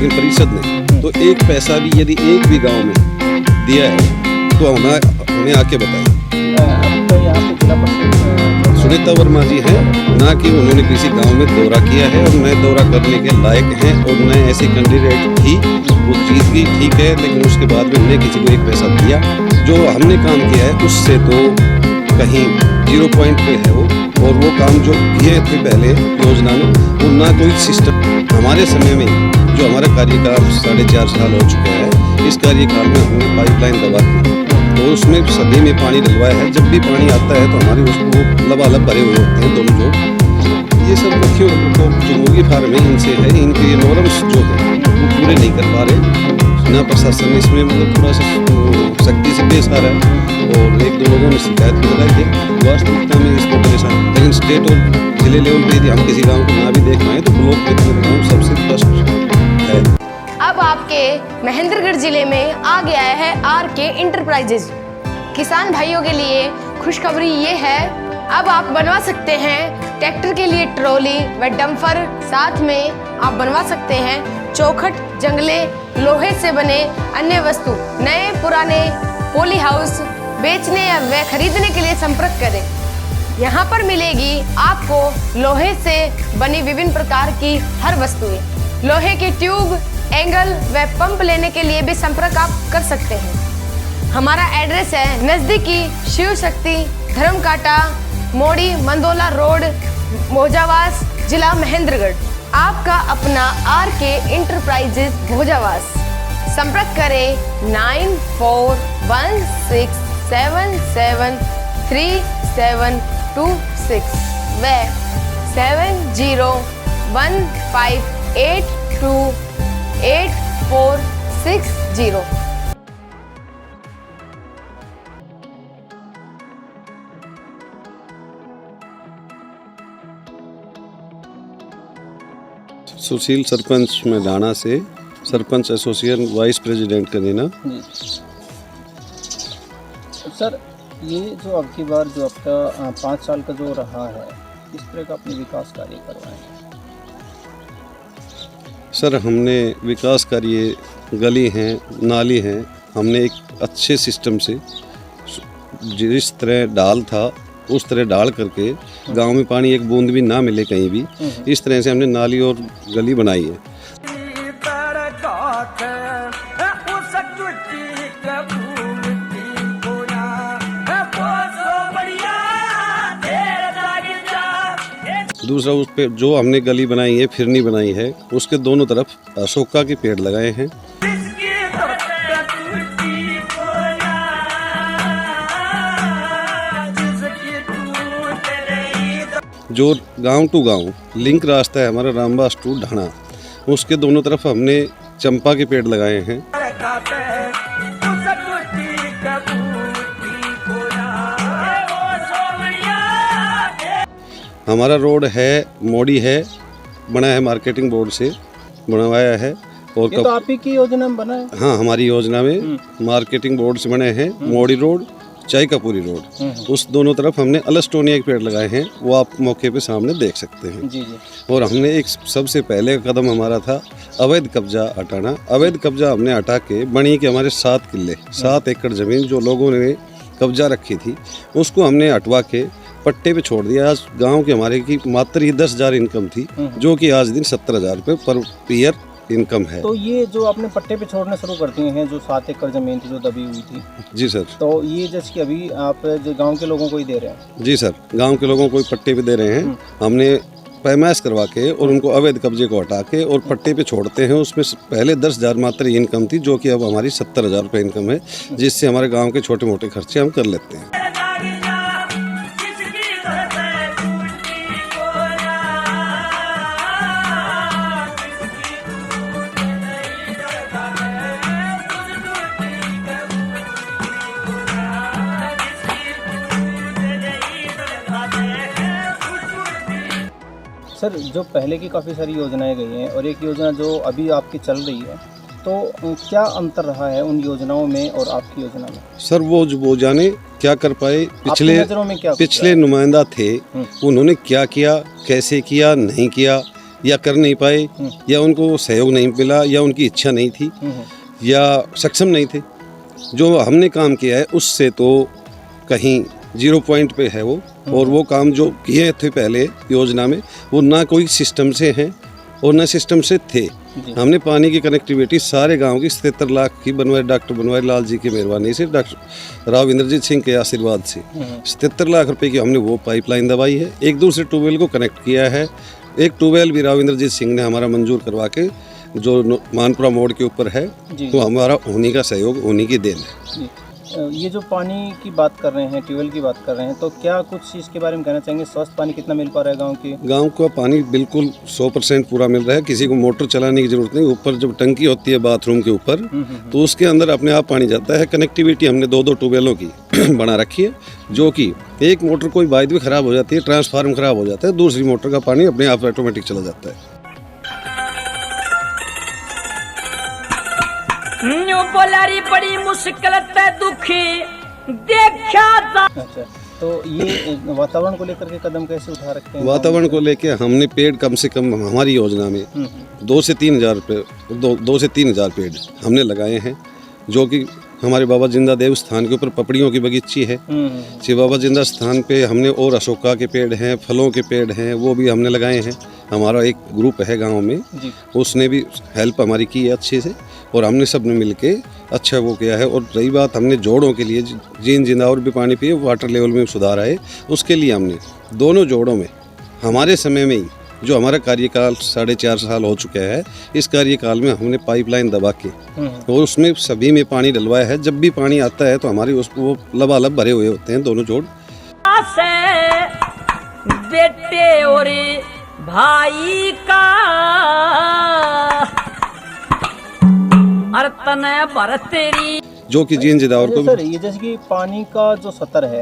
लेकिन परिषद ने तो एक पैसा भी यदि एक भी गांव में दिया है तो हमें आके बताएं। तो यहाँ पे जिला परिषद सुनीता वर्मा जी हैं, ना कि उन्होंने किसी गांव में दौरा किया है और न दौरा करने के लायक हैं और न ऐसी कैंडिडेट थी, वो जीत गई ठीक है, लेकिन उसके बाद में उन्हें किसी को एक पैसा दिया। जो हमने काम किया है उससे तो कहीं 0 पॉइंट पे है वो, और वो काम जो किए थे पहले योजना में वो ना कोई सिस्टम। हमारे समय में जो हमारा कार्यकाल 4.5 साल हो चुका है, इस कार्यकाल में हमने पाइपलाइन दबा दी तो उसमें सदी में पानी डलवाया है। जब भी पानी आता है तो हमारे उसको लबालब भरे हुए होते हैं दोनों जो। ये सब मुख्य जो मुर्गी फार्म है इनसे है, इनके ये नॉर्म्स जो है वो पूरे नहीं कर पा रहे। ना प्रशासन इसमें मतलब थोड़ा सा सख्ती से पेश आ रहा है और एक दो लोगों ने शिकायत भी लगाई है। वास्तविकता में इसको परेशान, लेकिन स्टेट और जिले लेवल पे यदि हम किसी गाँव को ना भी देख पाएँ तो ब्लॉक में गाँव सबसे फर्स्ट है। अब आपके महेंद्रगढ़ जिले में आ गया है आरके इंटरप्राइजेज। किसान भाइयों के लिए खुशखबरी ये है, अब आप बनवा सकते हैं ट्रैक्टर के लिए ट्रॉली व डंपर, साथ में आप बनवा सकते हैं चौखट, जंगले, लोहे से बने अन्य वस्तु। नए पुराने पॉली हाउस बेचने या व खरीदने के लिए संपर्क करें। यहाँ पर मिलेगी आपको लोहे से बनी विभिन्न प्रकार की हर वस्तुएं। लोहे के ट्यूब, एंगल व पंप लेने के लिए भी संपर्क आप कर सकते हैं। हमारा एड्रेस है नजदीकी शिव शक्ति धर्मकाटा मोड़ी, मंदोला रोड, भोजावास, जिला महेंद्रगढ़। आपका अपना आरके इंटरप्राइजेज भोजावास। संपर्क करें 9416773726 व 7015828460। सुशील सरपंच में डाणा से सरपंच एसोसिएशन वाइस प्रेसिडेंट का देना। सर, ये जो अब की बार जो आपका 5 साल का जो रहा है, इस तरह का अपने विकास कार्य करवाए? सर, हमने विकास कार्य, गली हैं, नाली हैं, हमने एक अच्छे सिस्टम से जिस तरह डाल था उस तरह डाल करके गांव में पानी एक बूंद भी ना मिले कहीं भी, इस तरह से हमने नाली और गली बनाई है। दूसरा, उस पे जो हमने गली बनाई है, फिरनी बनाई है, उसके दोनों तरफ अशोका के पेड़ लगाए हैं। जो गांव टू गांव लिंक रास्ता है हमारा रामबास टू ढाणा, उसके दोनों तरफ हमने चंपा के पेड़ लगाए हैं। हमारा रोड है, मोड़ी है, बना है मार्केटिंग बोर्ड से बनवाया है। और ये तो आप ही की योजना में बना है? हाँ, हमारी योजना में मार्केटिंग बोर्ड से बने हैं। मोड़ी रोड, चायकापुरी रोड, उस दोनों तरफ हमने अलस्टोनिया के पेड़ लगाए हैं, वो आप मौके पे सामने देख सकते हैं। जी जी। और हमने एक सबसे पहले कदम हमारा था अवैध कब्जा हटाना। अवैध कब्जा हमने हटा के बनी के हमारे 7 किले 7 एकड़ ज़मीन जो लोगों ने कब्जा रखी थी, उसको हमने हटवा के पट्टे पे छोड़ दिया। आज गांव के हमारे की मात्र ही 10,000 इनकम थी, जो कि आज दिन 17,000 रुपये पर ईयर इनकम है। तो ये जो आपने पट्टे पे छोड़ना शुरू कर दिए हैं, जो 7 एकड़ जमीन थी जो दबी हुई थी? जी सर। तो ये जैसे कि अभी आप जो गांव के लोगों को ही दे रहे हैं? जी सर, गांव के लोगों को पट्टे पे दे रहे हैं। हमने पैमाइश करवा के और उनको अवैध कब्जे को हटा के और पट्टे पे छोड़ते हैं। उसमें पहले 10,000 मात्र इनकम थी, जो कि अब हमारी 70,000 रुपये इनकम है, जिससे हमारे गाँव के छोटे मोटे खर्चे हम कर लेते हैं। सर, जो पहले की काफ़ी सारी योजनाएं गई हैं और एक योजना जो अभी आपकी चल रही है, तो क्या अंतर रहा है उन योजनाओं में और आपकी योजना में? सर, वो जाने क्या कर पाए। पिछले नज़रों में क्या पिछले नुमाइंदा थे, उन्होंने क्या किया, कैसे किया, नहीं किया, या कर नहीं पाए, या उनको सहयोग नहीं मिला, या उनकी इच्छा नहीं थी, या सक्षम नहीं थे। जो हमने काम किया है उससे तो कहीं 0 पॉइंट पे है वो। और वो काम जो किए थे पहले योजना में, वो ना कोई सिस्टम से हैं और ना सिस्टम से थे। हमने पानी की कनेक्टिविटी सारे गांव की 77 लाख की बनवाई, डॉक्टर बनवारी लाल जी की मेहरबानी से, डॉक्टर राव इंद्रजीत सिंह के आशीर्वाद से 77 लाख रुपए की हमने वो पाइपलाइन दबाई है। एक दूसरे ट्यूबवेल को कनेक्ट किया है। एक ट्यूबवेल भी राव इंद्रजीत सिंह ने हमारा मंजूर करवा के, जो मानपुरा मोड़ के ऊपर है, तो हमारा उन्हीं का सहयोग, उन्हीं की देन है। ये जो पानी की बात कर रहे हैं, ट्यूबवेल की बात कर रहे हैं, तो क्या कुछ इसके बारे में कहना चाहेंगे? स्वस्थ पानी कितना मिल पा रहा है गांव के? गांव का पानी बिल्कुल 100% पूरा मिल रहा है। किसी को मोटर चलाने की जरूरत नहीं। ऊपर जब टंकी होती है बाथरूम के ऊपर, तो उसके अंदर अपने आप पानी जाता है। कनेक्टिविटी हमने 2-2 ट्यूबवेलों की बना रखी है, जो कि एक मोटर कोई बाइद भी खराब हो जाती है, ट्रांसफार्मर खराब हो जाता है, दूसरी मोटर का पानी अपने आप ऑटोमेटिक चला जाता है। बोलारी बड़ी मुश्किल ते दुखी देखा जा। अच्छा, तो ये वातावरण को लेकर के कदम कैसे उठा रखते हैं? वातावरण को लेके हमने पेड़ कम से कम हमारी योजना में 2 से 3 हज़ार पेड़ हमने लगाए हैं, जो कि हमारे बाबा जिंदा देव स्थान के ऊपर पपड़ियों की बगीची है। शिव बाबा जिंदा स्थान पे हमने और अशोका के पेड़ हैं, फलों के पेड़ हैं, वो भी हमने लगाए हैं। हमारा एक ग्रुप है गांव में, उसने भी हेल्प हमारी की है अच्छे से, और हमने सब ने मिल के अच्छा वो किया है। और रही बात, हमने जोड़ों के लिए जीन जिंदा और भी पानी पिए, वाटर लेवल में सुधार आए, उसके लिए हमने दोनों जोड़ों में हमारे समय में ही, जो हमारा कार्यकाल 4.5 साल हो चुका है, इस कार्यकाल में हमने पाइपलाइन दबा के और उसमें सभी में पानी डलवाया है। जब भी पानी आता है तो हमारे उसको वो लबालब भरे हुए होते हैं दोनों जोड़। बेटे और भाई का अर्तन भर तेरी, जो कि जीन जिदावर को सर, ये जैसे कि पानी का जो स्तर है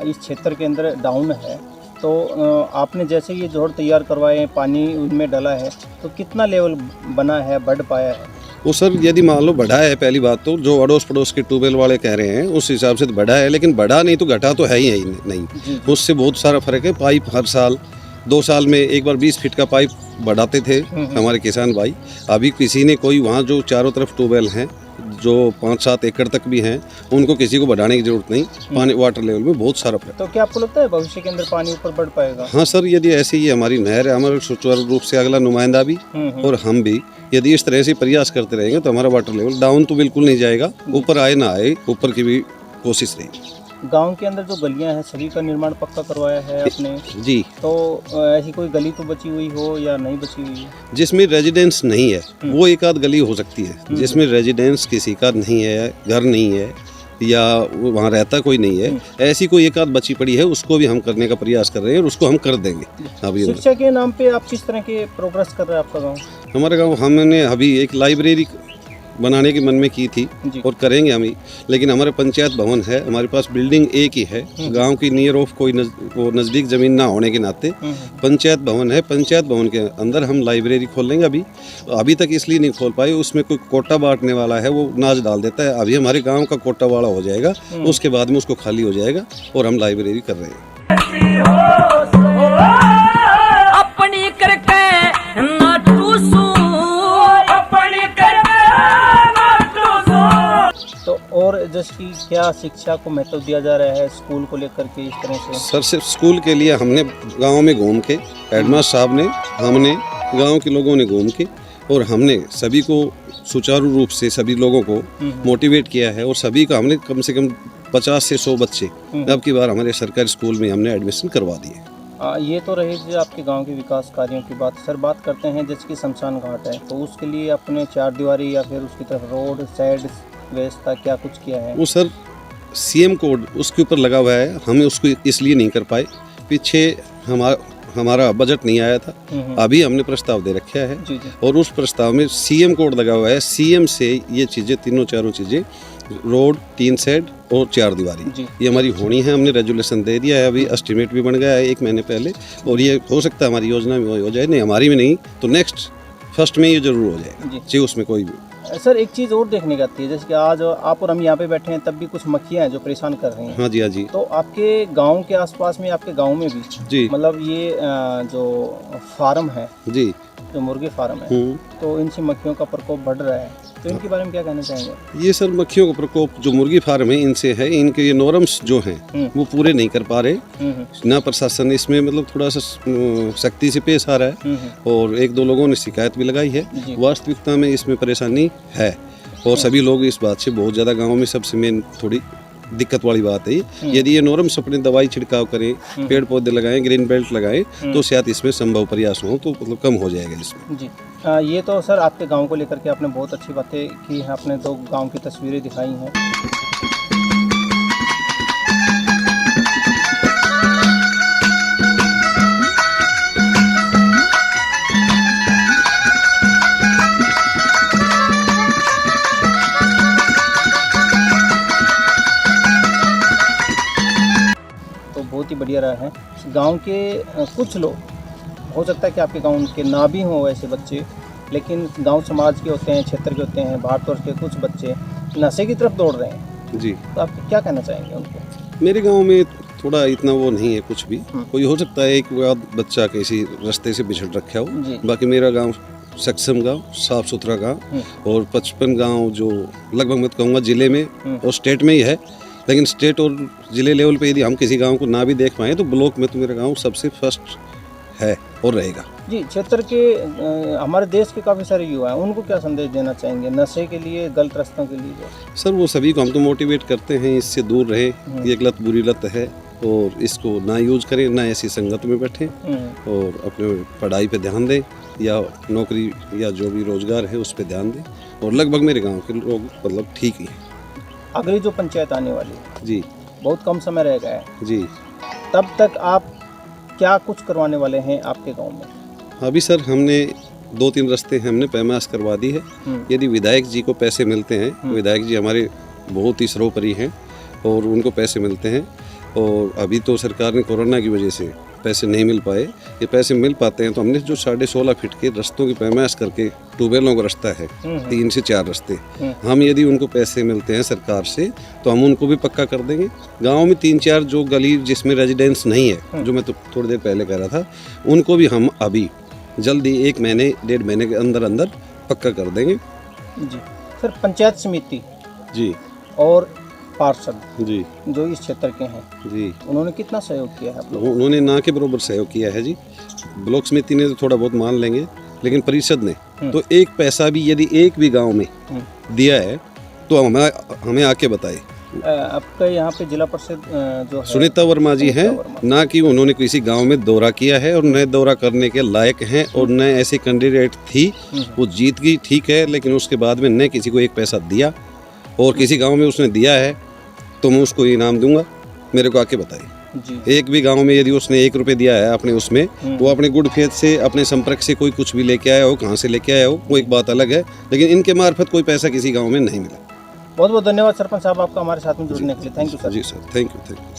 इस क्षेत्र के अंदर डाउन है, तो आपने जैसे ये जोड़ तैयार करवाए हैं, पानी उनमें डला है, तो कितना लेवल बना है, बढ़ पाया है? वो सर, यदि मान लो बढ़ा है, पहली बात तो जो अड़ोस पड़ोस के ट्यूबवेल वाले कह रहे हैं उस हिसाब से तो बढ़ा है, लेकिन बढ़ा नहीं तो घटा तो है ही नहीं। उससे बहुत सारा फर्क है। पाइप हर साल 2 साल में एक बार 20 फीट का पाइप बढ़ाते थे हमारे किसान भाई। अभी किसी ने कोई वहाँ जो चारों तरफ ट्यूबवेल हैं, जो 5-7 एकड़ तक भी हैं, उनको किसी को बढ़ाने की जरूरत नहीं। पानी वाटर लेवल में बहुत सारा फर्क। तो क्या आपको लगता है भविष्य के अंदर पानी ऊपर बढ़ पाएगा? हाँ सर, यदि ऐसे ही हमारी नहर है, हमारे सुचारू रूप से अगला नुमाइंदा भी और हम भी यदि इस तरह से प्रयास करते रहेंगे तो हमारा वाटर लेवल डाउन तो बिल्कुल नहीं जाएगा। ऊपर आए ना आए, ऊपर की भी कोशिश रहेगी। गांव के अंदर जो गलियां हैं, सभी का निर्माण पक्का करवाया है आपने? जी। तो ऐसी कोई गली तो बची हुई हो या नहीं बची हुई? जिसमें रेजिडेंस नहीं है वो एक आध गली हो सकती है। जिसमें रेजिडेंस किसी का नहीं है, घर नहीं है, या वहाँ रहता कोई नहीं है, ऐसी कोई एक आध बची पड़ी है, उसको भी हम करने का प्रयास कर रहे हैं और उसको हम कर देंगे। अभी शिक्षा के नाम पे आप किस तरह के प्रोग्रेस कर रहे हैं आपका गाँव? हमारा गाँव, हमने अभी एक लाइब्रेरी बनाने के मन में की थी और करेंगे हम ही, लेकिन हमारे पंचायत भवन है, हमारे पास बिल्डिंग एक ही है। गांव की नियर ऑफ कोई नज़दीक ज़मीन ना होने के नाते पंचायत भवन है। पंचायत भवन के अंदर हम लाइब्रेरी खोलेंगे। अभी तक इसलिए नहीं खोल पाए, उसमें कोई कोटा बांटने वाला है, वो नाज डाल देता है। अभी हमारे गाँव का कोटा वाला हो जाएगा, उसके बाद में उसको खाली हो जाएगा और हम लाइब्रेरी कर रहे हैं। अपनी करके तो और जैसे कि क्या शिक्षा को महत्व दिया जा रहा है स्कूल को लेकर के इस तरह से? सर, सिर्फ स्कूल के लिए हमने गांव में घूम के, हेडमास्टर साहब ने, हमने, गांव के लोगों ने घूम के, और हमने सभी को सुचारू रूप से सभी लोगों को मोटिवेट किया है, और सभी का हमने कम से कम 50 से 100 बच्चे अब की बार हमारे सरकारी स्कूल में हमने एडमिशन करवा दिए। ये तो रही जो आपके गांव के विकास कार्यों की बात। सर, बात करते हैं जैसे कि शमशान घाट है, तो उसके लिए अपने 4 दीवारी या फिर उसकी तरफ रोड साइड व्यवस्था क्या कुछ किया है? वो सर सीएम कोड उसके ऊपर लगा हुआ है, हमें उसको इसलिए नहीं कर पाए, पीछे हमारा बजट नहीं आया था। अभी हमने प्रस्ताव दे रखा है और उस प्रस्ताव में सीएम कोड लगा हुआ है। सीएम से ये चीज़ें, तीनों चारों चीज़ें, रोड, 3 साइड और 4 दीवारी, ये हमारी होनी है। हमने रेजुलेशन दे दिया है, अभी एस्टिमेट भी बन गया है 1 महीने पहले, और ये हो सकता है हमारी योजना में हो जाए। नहीं, हमारी में नहीं तो नेक्स्ट फर्स्ट में ये जरूर हो जाएगा जी। जी, उसमें कोई भी। सर एक चीज़ और देखने की आती है, जैसे कि आज आप और हम यहाँ पे बैठे हैं तब भी कुछ मक्खियाँ हैं जो परेशान कर रही हैं। हाँ जी, हाँ जी तो आपके गांव के आसपास में, आपके गांव में भी जी मतलब ये जो फार्म है, जी। जो मुर्गी फार्म है, तो इनसे मक्खियों का प्रकोप बढ़ रहा है, तो इनके बारे में क्या कहना चाहेंगे? ये सर मक्खियों का प्रकोप जो मुर्गी फार्म है इनसे है, इनके ये नॉर्म्स जो हैं वो पूरे नहीं कर पा रहे ना, प्रशासन इसमें मतलब थोड़ा सा सख्ती से पेश आ रहा है और एक दो लोगों ने शिकायत भी लगाई है। जी। वास्तविकता में इसमें परेशानी है और सभी लोग इस बात से बहुत ज़्यादा, गाँव में सबसे मेन थोड़ी दिक्कत वाली बात है। यदि ये नॉर्म्स अपने दवाई छिड़काव करें, पेड़ पौधे लगाएं, ग्रीन बेल्ट लगाएं, तो शायद इसमें संभव प्रयास हो तो मतलब कम हो जाएगा इसमें। जी ये तो सर आपके गांव को लेकर के आपने बहुत अच्छी बातें की हैं, आपने तो गांव की तस्वीरें दिखाई हैं। तो बहुत ही बढ़िया रहा है। गांव के कुछ लोग, हो सकता है कि आपके गांव के ना भी हों वैसे बच्चे, लेकिन गांव समाज के होते हैं, क्षेत्र के होते हैं, भारतवर्ष के कुछ बच्चे नशे की तरफ दौड़ रहे हैं। जी, तो आप क्या कहना चाहेंगे उनको? मेरे गांव में थोड़ा इतना वो नहीं है कुछ भी, कोई हो सकता है एक आध बच्चा किसी रास्ते से बिछड़ रखा हो, जी। बाकी मेरा गांव सक्षम गांव, साफ सुथरा गांव और 55 गांव जो लगभग मैं कहूँगा जिले में और स्टेट में ही है, लेकिन स्टेट और जिले लेवल पे यदि हम किसी गांव को ना भी देख पाएँ तो ब्लॉक में तो मेरा गांव सबसे फर्स्ट है और रहेगा। जी क्षेत्र के हमारे देश के काफ़ी सारे युवा हैं, उनको क्या संदेश देना चाहेंगे नशे के लिए, गलत रास्तों के लिए? सर वो सभी को हम तो मोटिवेट करते हैं इससे दूर रहे, ये एक लत बुरी लत है और इसको ना यूज करें, ना ऐसी संगत में बैठें और अपने पढ़ाई पे ध्यान दें या नौकरी या जो भी रोजगार है उस पर ध्यान दें और लगभग मेरे गांव के लोग मतलब ठीक ही हैं। अगली जो पंचायत आने वाली है जी, बहुत कम समय रह गया है, जी। तब तक आप क्या कुछ करवाने वाले हैं आपके गांव में? अभी सर हमने 2-3 रास्ते हमने पैमाइश करवा दी है। यदि विधायक जी को पैसे मिलते हैं, विधायक जी हमारे बहुत ही सर्वोपरि हैं और उनको पैसे मिलते हैं और अभी तो सरकार ने कोरोना की वजह से पैसे नहीं मिल पाए, ये पैसे मिल पाते हैं तो हमने जो 16.5 फीट के रास्तों की पैमाइश करके, ट्यूबवेलों का रास्ता है 3 से 4 रास्ते, हम यदि उनको पैसे मिलते हैं सरकार से तो हम उनको भी पक्का कर देंगे। गांव में 3-4 जो गली जिसमें रेजिडेंस नहीं है, जो मैं तो थोड़ी देर पहले कह रहा था, उनको भी हम अभी जल्दी 1 महीने 1.5 महीने के अंदर अंदर पक्का कर देंगे। जी सर, पंचायत समिति जी और पार्षद जी जो इस क्षेत्र के हैं जी, उन्होंने कितना सहयोग किया है आप लोगों उन्होंने ना के बराबर सहयोग किया है जी। ब्लॉक समिति ने तो थोड़ा बहुत मान लेंगे, लेकिन परिषद ने तो एक पैसा भी यदि एक भी गांव में दिया है तो हमें आके बताए। आपका यहाँ पे जिला परिषद जो है सुनीता वर्मा जी हैं, ना कि उन्होंने किसी गांव में दौरा किया है और न दौरा करने के लायक हैं और न ऐसी कैंडिडेट थी, वो जीत गई ठीक है, लेकिन उसके बाद में न किसी को एक पैसा दिया और किसी गांव में उसने दिया है तो मैं उसको इनाम दूंगा, मेरे को आके बताइए। जी। एक भी गांव में यदि उसने 1 रुपये दिया है अपने उसमें, वो अपने गुड फेथ से, अपने संपर्क से कोई कुछ भी लेके आया हो, कहाँ से लेके आया हो वो एक बात अलग है, लेकिन इनके मार्फत कोई पैसा किसी गांव में नहीं मिला। बहुत बहुत धन्यवाद सरपंच साहब आपका हमारे साथ में जुड़ने के लिए। Thank you sir. जी सर, थैंक यू।